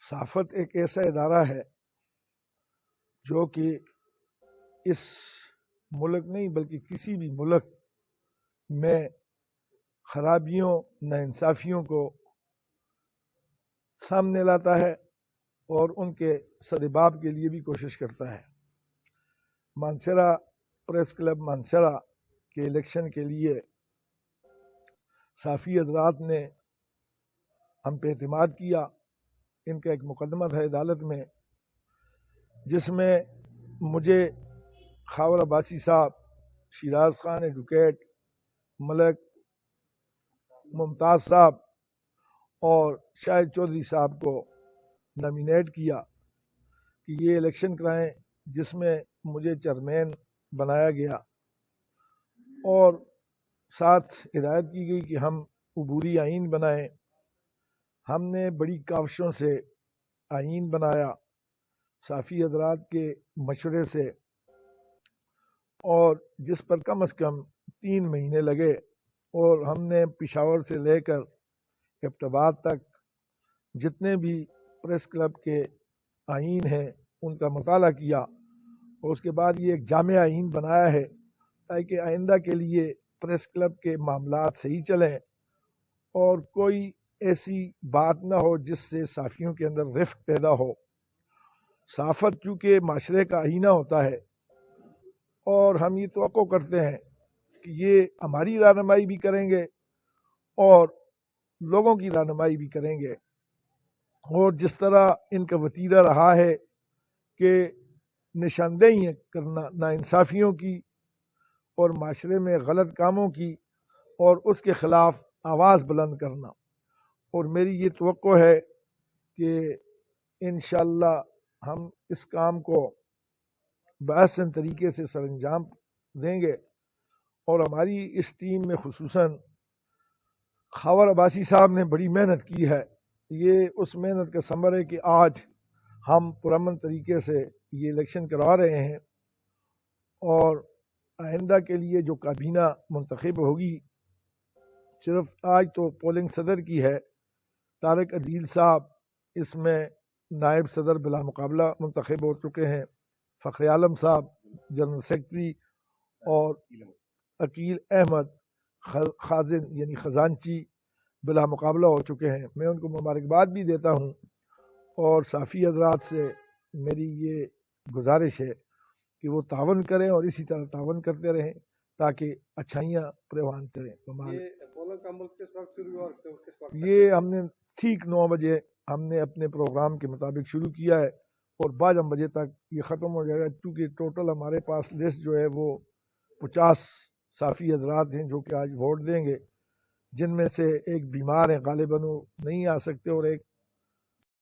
صحافت ایک ایسا ادارہ ہے جو کہ اس ملک نہیں بلکہ کسی بھی ملک میں خرابیوں ناانصافیوں کو سامنے لاتا ہے اور ان کے سدباب کے لیے بھی کوشش کرتا ہے۔ مانسہرہ پریس کلب مانسہرہ کے الیکشن کے لیے صحافی حضرات نے ہم پہ اعتماد کیا۔ ان کا ایک مقدمہ تھا عدالت میں جس میں مجھے خاور عباسی صاحب، شیراز خان ایڈوکیٹ، ملک ممتاز صاحب اور شاہد چودھری صاحب کو نامینیٹ کیا کہ یہ الیکشن کرائیں، جس میں مجھے چیئرمین بنایا گیا اور ساتھ ہدایت کی گئی کہ ہم عبوری آئین بنائیں۔ ہم نے بڑی کاوشوں سے آئین بنایا صحافی حضرات کے مشورے سے، اور جس پر کم از کم 3 مہینے لگے، اور ہم نے پشاور سے لے کر ایبٹ آباد تک جتنے بھی پریس کلب کے آئین ہیں ان کا مطالعہ کیا، اور اس کے بعد یہ ایک جامع آئین بنایا ہے تاکہ آئندہ کے لیے پریس کلب کے معاملات صحیح چلیں اور کوئی ایسی بات نہ ہو جس سے صحافیوں کے اندر رفق پیدا ہو۔ صحافت چونکہ معاشرے کا آئینہ ہوتا ہے اور ہم یہ توقع کرتے ہیں کہ یہ ہماری رہنمائی بھی کریں گے اور لوگوں کی رہنمائی بھی کریں گے، اور جس طرح ان کا وتیرہ رہا ہے کہ نشاندہی کرنا ناانصافیوں کی اور معاشرے میں غلط کاموں کی اور اس کے خلاف آواز بلند کرنا، اور میری یہ توقع ہے کہ انشاءاللہ ہم اس کام کو بحسن طریقے سے سر انجام دیں گے، اور ہماری اس ٹیم میں خصوصاً خاور عباسی صاحب نے بڑی محنت کی ہے۔ یہ اس محنت کا ثمر ہے کہ آج ہم پرامن طریقے سے یہ الیکشن کروا رہے ہیں، اور آئندہ کے لیے جو کابینہ منتخب ہوگی، صرف آج تو پولنگ صدر کی ہے، طارق عدیل صاحب اس میں نائب صدر بلا مقابلہ منتخب ہو چکے ہیں، فخر عالم صاحب جنرل سیکرٹری، اور عقیل احمد خازن یعنی خزانچی بلا مقابلہ ہو چکے ہیں۔ میں ان کو مبارکباد بھی دیتا ہوں، اور صحافی حضرات سے میری یہ گزارش ہے کہ وہ تعاون کریں اور اسی طرح تعاون کرتے رہیں تاکہ اچھائیاں پروان کریں۔ یہ ہم نے ٹھیک 9 بجے ہم نے اپنے پروگرام کے مطابق شروع کیا ہے، اور 12 بجے تک یہ ختم ہو جائے گا، کیونکہ ٹوٹل ہمارے پاس لسٹ جو ہے وہ 50 صحافی حضرات ہیں جو کہ آج ووٹ دیں گے، جن میں سے ایک بیمار ہیں، غالباً وہ نہیں آ سکتے، اور ایک